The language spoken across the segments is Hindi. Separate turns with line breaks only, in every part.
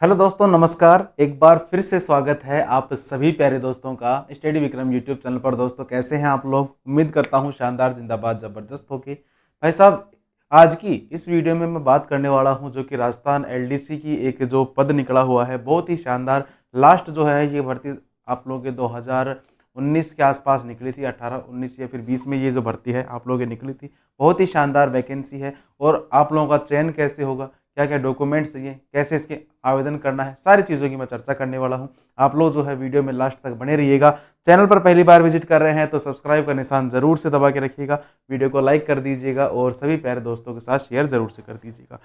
हेलो दोस्तों, नमस्कार। एक बार फिर से स्वागत है आप सभी प्यारे दोस्तों का स्टडी विक्रम यूट्यूब चैनल पर। दोस्तों, कैसे हैं आप लोग? उम्मीद करता हूं शानदार, जिंदाबाद, ज़बरदस्त होगी। भाई साहब, आज की इस वीडियो में मैं बात करने वाला हूं जो कि राजस्थान एलडीसी की एक जो पद निकला हुआ है, बहुत ही शानदार। लास्ट जो है ये भर्ती आप लोगों के 2019 के आसपास निकली थी, 18, 19 या फिर 20 में ये जो भर्ती है आप लोगों की निकली थी। बहुत ही शानदार वैकेंसी है। और आप लोगों का चयन कैसे होगा, क्या क्या डॉक्यूमेंट्स चाहिए, कैसे इसके आवेदन करना है, सारी चीज़ों की मैं चर्चा करने वाला हूं। आप लोग जो है वीडियो में लास्ट तक बने रहिएगा। चैनल पर पहली बार विजिट कर रहे हैं तो सब्सक्राइब का निशान जरूर से दबा के रखिएगा, वीडियो को लाइक कर दीजिएगा और सभी प्यारे दोस्तों के साथ शेयर जरूर से कर दीजिएगा।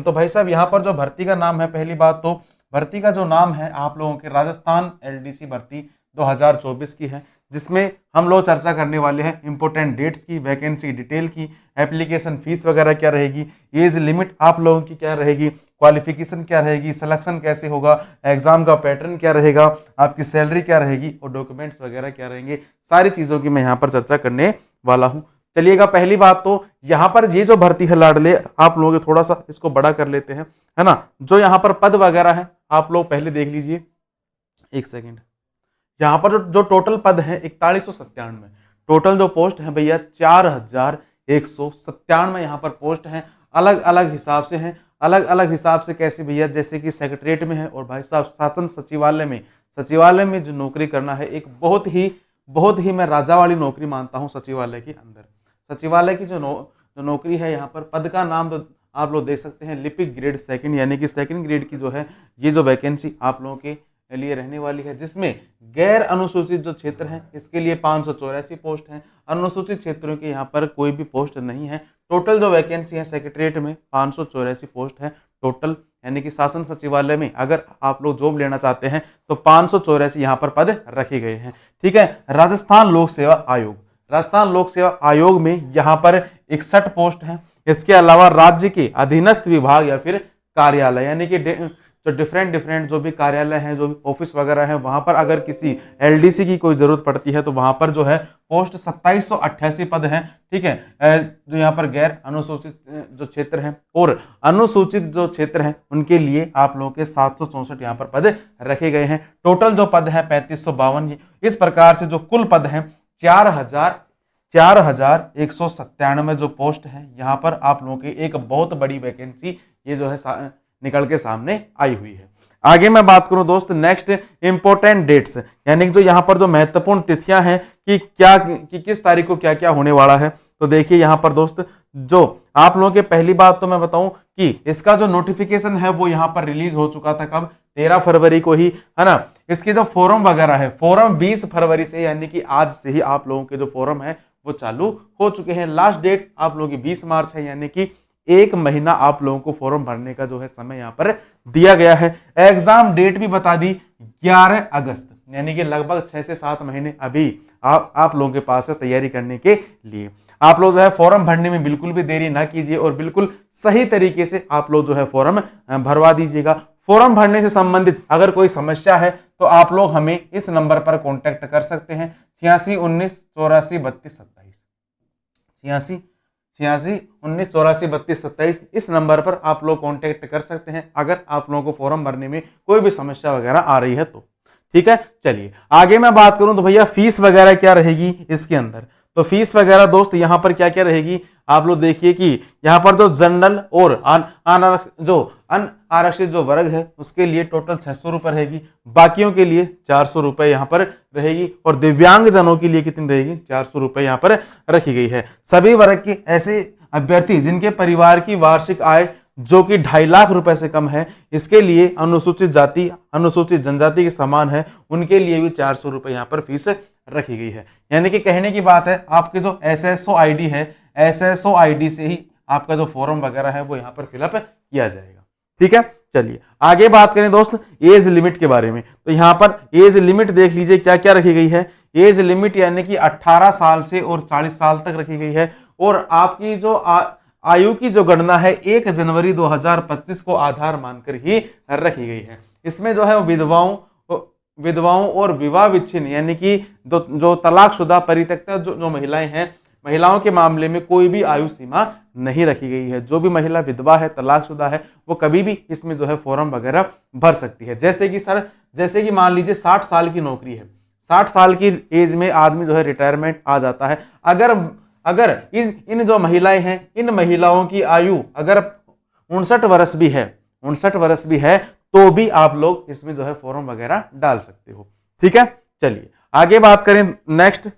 तो भाई साहब, यहाँ पर जो भर्ती का नाम है, पहली बात तो भर्ती का जो नाम है आप लोगों के राजस्थान एलडीसी भर्ती 2024 की है, जिसमें हम लोग चर्चा करने वाले हैं इंपॉर्टेंट डेट्स की, वैकेंसी डिटेल की, एप्लीकेशन फीस वगैरह क्या रहेगी, एज लिमिट आप लोगों की क्या रहेगी, क्वालिफिकेशन क्या रहेगी, सिलेक्शन कैसे होगा, एग्जाम का पैटर्न क्या रहेगा, आपकी सैलरी क्या रहेगी और डॉक्यूमेंट्स वगैरह क्या रहेंगे, सारी चीज़ों की मैं यहाँ पर चर्चा करने वाला हूँ। चलिएगा, पहली बात तो यहाँ पर ये जो भर्ती है लाडले, आप लोगों के थोड़ा सा इसको बड़ा कर लेते हैं, है ना। जो यहाँ पर पद वगैरह है आप लोग पहले देख लीजिए, एक सेकेंड। यहाँ पर जो टोटल पद है 4197, टोटल जो पोस्ट है भैया 4197 यहाँ पर पोस्ट है। अलग अलग हिसाब से हैं, अलग अलग हिसाब से कैसे भैया, जैसे कि सेक्रेटरीट में है और भाई साहब शासन सचिवालय में जो नौकरी करना है, एक बहुत ही मैं राजा वाली नौकरी मानता हूँ सचिवालय के अंदर। सचिवालय की जो नौकरी है, यहाँ पर पद का नाम तो आप लोग देख सकते हैं, लिपिक ग्रेड सेकंड, यानी कि सेकंड ग्रेड की जो है ये जो वैकेंसी आप लोगों के लिए रहने वाली है, जिसमें गैर अनुसूचित जो क्षेत्र है इसके लिए 584 पोस्ट हैं। अनुसूचित क्षेत्रों के यहाँ पर कोई भी पोस्ट नहीं है। टोटल जो वैकेंसी है सेक्रेटरीट में 584 पोस्ट है टोटल, यानी कि शासन सचिवालय में अगर आप लोग जॉब लेना चाहते हैं तो 584 यहाँ पर पद रखे गए हैं। ठीक है। राजस्थान लोक सेवा आयोग में यहाँ पर 61 पोस्ट हैं। इसके अलावा राज्य के अधीनस्थ विभाग या फिर कार्यालय, यानी कि जो डिफरेंट जो भी कार्यालय हैं, जो भी ऑफिस वगैरह है, वहां पर अगर किसी एलडीसी की कोई जरूरत पड़ती है तो वहां पर जो है पोस्ट 2788 पद हैं। ठीक है। जो यहाँ पर गैर अनुसूचित जो क्षेत्र हैं और अनुसूचित जो क्षेत्र हैं उनके लिए आप लोगों के 764 यहाँ पर पद रखे गए हैं। टोटल जो पद है 3552। इस प्रकार से जो कुल पद हैं 4197 जो पोस्ट है, यहाँ पर आप लोगों की एक बहुत बड़ी वैकेंसी ये जो है निकल के सामने आई हुई है। आगे मैं बात करूं दोस्त, नेक्स्ट इंपॉर्टेंट डेट्स, यानी कि जो यहाँ पर जो महत्वपूर्ण तिथियां हैं कि किस तारीख को क्या क्या होने वाला है। तो देखिए यहाँ पर दोस्त, जो आप लोगों के पहली बात तो मैं बताऊं कि इसका जो नोटिफिकेशन है वो यहाँ पर रिलीज हो चुका था, कब? 13 फरवरी को ही, है ना। इसके जो फॉर्म वगैरह है, फॉर्म 20 फरवरी से, यानी कि आज से ही आप लोगों के जो फॉर्म है वो चालू हो चुके हैं। लास्ट डेट आप लोगों की 20 मार्च है, यानी कि एक महीना आप लोगों को फॉर्म भरने का जो है समय यहाँ पर दिया गया है। एग्जाम डेट भी बता दी 11 अगस्त, यानी कि लगभग 6 से 7 महीने अभी आप लोगों के पास है तैयारी करने के लिए। आप लोग जो है फॉर्म भरने में बिल्कुल भी देरी ना कीजिए और बिल्कुल सही तरीके से आप लोग जो है फॉर्म भरवा दीजिएगा। फॉर्म भरने से संबंधित अगर कोई समस्या है तो आप लोग हमें इस नंबर पर कॉन्टेक्ट कर सकते हैं, 8619843227, 8619843227। इस नंबर पर आप लोग कांटेक्ट कर सकते हैं अगर आप लोगों को फॉर्म भरने में कोई भी समस्या वगैरह आ रही है तो। ठीक है। चलिए आगे मैं बात करूं तो भैया फीस वगैरह क्या रहेगी इसके अंदर। तो फीस वगैरह दोस्त यहाँ पर क्या क्या रहेगी, आप लोग देखिए कि यहाँ पर जो जनरल और अनारक्षित जो वर्ग है उसके लिए टोटल 600 रुपये रहेगी, बाकियों के लिए 400 रुपये यहाँ पर रहेगी और दिव्यांग जनों के लिए कितनी रहेगी, 400 रुपये यहाँ पर रखी गई है। सभी वर्ग के ऐसे अभ्यर्थी जिनके परिवार की वार्षिक आय जो कि 2.5 लाख रुपए से कम है, इसके लिए अनुसूचित जाति अनुसूचित जनजाति के समान है, उनके लिए भी 400 रुपये यहाँ पर फीस रखी गई है। यानी कि कहने की बात है, आपके जो SSO ID है, SSO ID से ही आपका जो फॉर्म वगैरह है वो यहाँ पर फिलअप किया जाएगा। ठीक है। चलिए आगे बात करें दोस्त एज लिमिट के बारे में। तो यहाँ पर एज लिमिट देख लीजिए क्या क्या रखी गई है। एज लिमिट यानी कि 18 साल से और 40 साल तक रखी गई है और आपकी जो आयु की जो गणना है 1 जनवरी 2025 को आधार मानकर ही रखी गई है। इसमें जो है विधवाओं और विवाह विच्छिन्न, यानी कि जो तलाकशुदा परित्यक्ता जो महिलाएं हैं, महिलाओं के मामले में कोई भी आयु सीमा नहीं रखी गई है। जो भी महिला विधवा है, तलाकशुदा है, वो कभी भी इसमें जो है फॉर्म वगैरह भर सकती है। जैसे कि सर, जैसे कि मान लीजिए 60 साल की नौकरी है, 60 साल की एज में आदमी जो है रिटायरमेंट आ जाता है। अगर अगर इन जो महिलाएं हैं, इन महिलाओं की आयु अगर 59 वर्ष भी है, 59 वर्ष भी है, तो भी आप लोग इसमें जो है फॉर्म वगैरह डाल सकते हो। ठीक है, चलिए आगे बात करें। नेक्स्ट,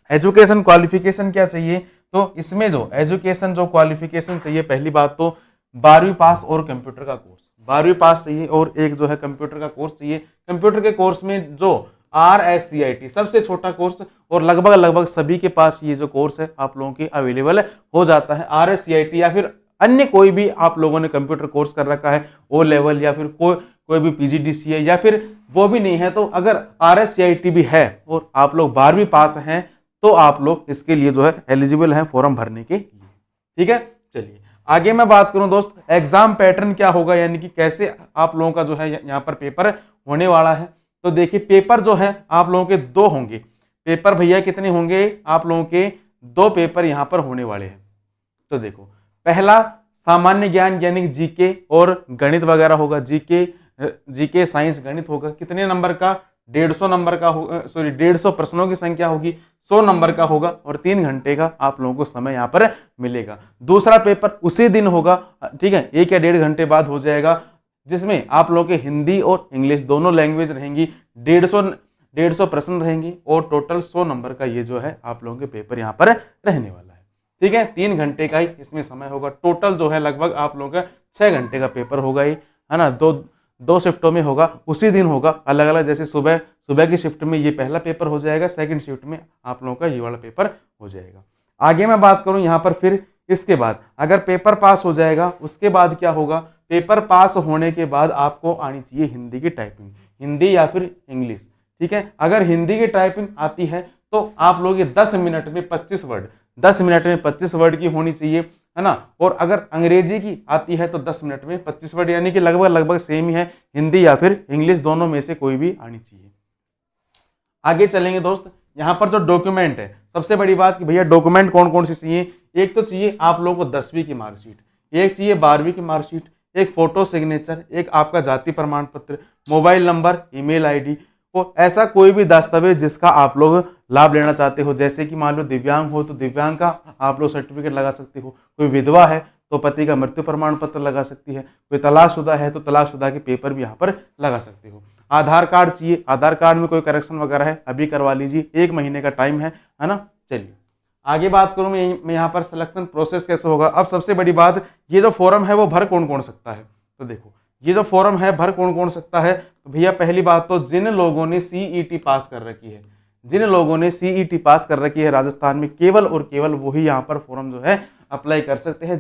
एजुकेशन क्वालिफिकेशन क्या चाहिए? तो इसमें जो एजुकेशन जो क्वालिफिकेशन चाहिए, पहली बात तो 12वीं पास और कंप्यूटर का कोर्स, 12वीं पास चाहिए और एक जो है कंप्यूटर का कोर्स चाहिए। कंप्यूटर के कोर्स में जो RSCIT सबसे छोटा कोर्स, और लगभग सभी के पास ये जो कोर्स है आप लोगों की अवेलेबल हो जाता है। RSCIT या फिर अन्य कोई भी आप लोगों ने कंप्यूटर कोर्स कर रखा है, O लेवल या फिर कोई भी PGDCA या फिर वो भी नहीं है, तो अगर RSCIT भी है और आप लोग 12वीं पास हैं, तो आप लोग इसके लिए जो है एलिजिबल हैं फॉर्म भरने के लिए। ठीक है, चलिए आगे मैं बात करूं दोस्त, एग्जाम पैटर्न क्या होगा, यानी कि कैसे आप लोगों का जो है यहाँ पर पेपर होने वाला है। तो देखिए, पेपर जो है आप लोगों के 2 होंगे। पेपर भैया कितने होंगे? आप लोगों के 2 पेपर यहाँ पर होने वाले हैं। तो देखो, पहला सामान्य ज्ञान यानी जीके और गणित वगैरह होगा। जीके साइंस गणित होगा। कितने नंबर का? 150 नंबर का होगा, सॉरी 150 प्रश्नों की संख्या होगी, 100 नंबर का होगा और 3 घंटे का आप लोगों को समय यहाँ पर मिलेगा। दूसरा पेपर उसी दिन होगा, ठीक है, 1 या 1.5 घंटे बाद हो जाएगा, जिसमें आप लोगों के हिंदी और इंग्लिश दोनों लैंग्वेज रहेंगी। 150 प्रश्न रहेंगे और टोटल 100 नंबर का ये जो है आप लोगों के पेपर यहाँ पर रहने वाला है। ठीक है, 3 घंटे का ही इसमें समय होगा। टोटल जो है लगभग आप लोगों का 6 घंटे का पेपर होगा ये, है ना। दो शिफ्टों में होगा, उसी दिन होगा, अलग अलग। जैसे सुबह की शिफ्ट में ये पहला पेपर हो जाएगा, सेकंड शिफ्ट में आप लोगों का ये वाला पेपर हो जाएगा। आगे मैं बात करूं यहाँ पर, फिर इसके बाद अगर पेपर पास हो जाएगा, उसके बाद क्या होगा? पेपर पास होने के बाद आपको आनी चाहिए हिंदी की टाइपिंग, हिंदी या फिर इंग्लिश। ठीक है, अगर हिंदी की टाइपिंग आती है तो आप लोग ये 10 मिनट में 25 वर्ड, 10 मिनट में 25 वर्ड की होनी चाहिए, है ना। और अगर अंग्रेजी की आती है तो 10 मिनट में 25 वर्ड, यानी कि लगभग सेम ही है, हिंदी या फिर इंग्लिश दोनों में से कोई भी आनी चाहिए। आगे चलेंगे दोस्त, यहाँ पर जो डॉक्यूमेंट है, सबसे बड़ी बात कि भैया डॉक्यूमेंट कौन कौन से चाहिए। एक तो चाहिए आप लोगों को 10वीं की मार्कशीट, एक चाहिए 12वीं की मार्कशीट, एक फोटो सिग्नेचर, एक आपका जाति प्रमाण पत्र, मोबाइल नंबर, ईमेल आईडी, और ऐसा कोई भी दस्तावेज जिसका आप लोग लाभ लेना चाहते हो। जैसे कि मान लो दिव्यांग हो तो दिव्यांग का आप लोग सर्टिफिकेट लगा सकते हो, कोई विधवा है तो पति का मृत्यु प्रमाण पत्र लगा सकती है, कोई तलाकशुदा है तो तलाकशुदा के पेपर भी यहाँ पर लगा सकते हो। आधार कार्ड चाहिए, आधार कार्ड में कोई करेक्शन वगैरह है अभी करवा लीजिए, 1 महीने का टाइम है ना। चलिए आगे बात करूँ मैं यहाँ पर सिलेक्शन प्रोसेस कैसे होगा। अब सबसे बड़ी बात, ये जो फॉर्म है वो भर कौन कौन सकता है। तो देखो, ये जो फॉर्म है भर कौन कौन सकता है। तो भैया पहली बात तो जिन लोगों ने CET पास कर रखी है, जिन लोगों ने CET पास कर रखी है राजस्थान में, केवल और केवल वही यहाँ पर फॉर्म जो है अप्लाई कर सकते हैं,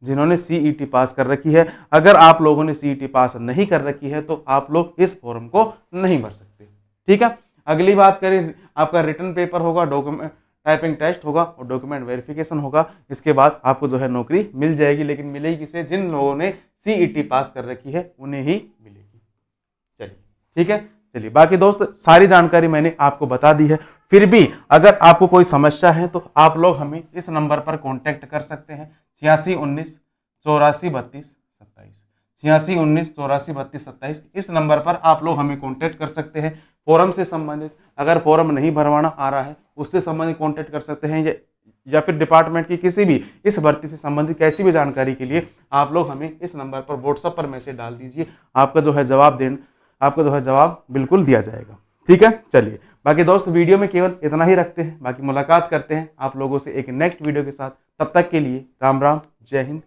जिन्होंने CET पास कर रखी है। अगर आप लोगों ने CET पास नहीं कर रखी है तो आप लोग इस फॉर्म को नहीं भर सकते। ठीक है, अगली बात करें, आपका रिटन पेपर होगा, डॉक्यूमेंट टाइपिंग टेस्ट होगा और डॉक्यूमेंट वेरिफिकेशन होगा। इसके बाद आपको जो है नौकरी मिल जाएगी, लेकिन मिलेगी किसे? जिन लोगों ने CET पास कर रखी है उन्हें ही मिलेगी। चलिए ठीक है, चलिए बाकी दोस्त सारी जानकारी मैंने आपको बता दी है। फिर भी अगर आपको कोई समस्या है तो आप लोग हमें इस नंबर पर कॉन्टैक्ट कर सकते हैं, 8619 84 32 27, 8619 84 32 27। इस नंबर पर आप लोग हमें कॉन्टैक्ट कर सकते हैं। फॉर्म से संबंधित, अगर फॉर्म नहीं भरवाना आ रहा है उससे संबंधित कॉन्टैक्ट कर सकते हैं, या फिर डिपार्टमेंट की किसी भी इस भर्ती से संबंधित कैसी भी जानकारी के लिए आप लोग हमें इस नंबर पर व्हाट्सएप पर मैसेज डाल दीजिए। आपका जो है जवाब बिल्कुल दिया जाएगा। ठीक है, चलिए बाकी दोस्त वीडियो में केवल इतना ही रखते हैं, बाकी मुलाकात करते हैं आप लोगों से एक नेक्स्ट वीडियो के साथ। तब तक के लिए राम राम, जय हिंद।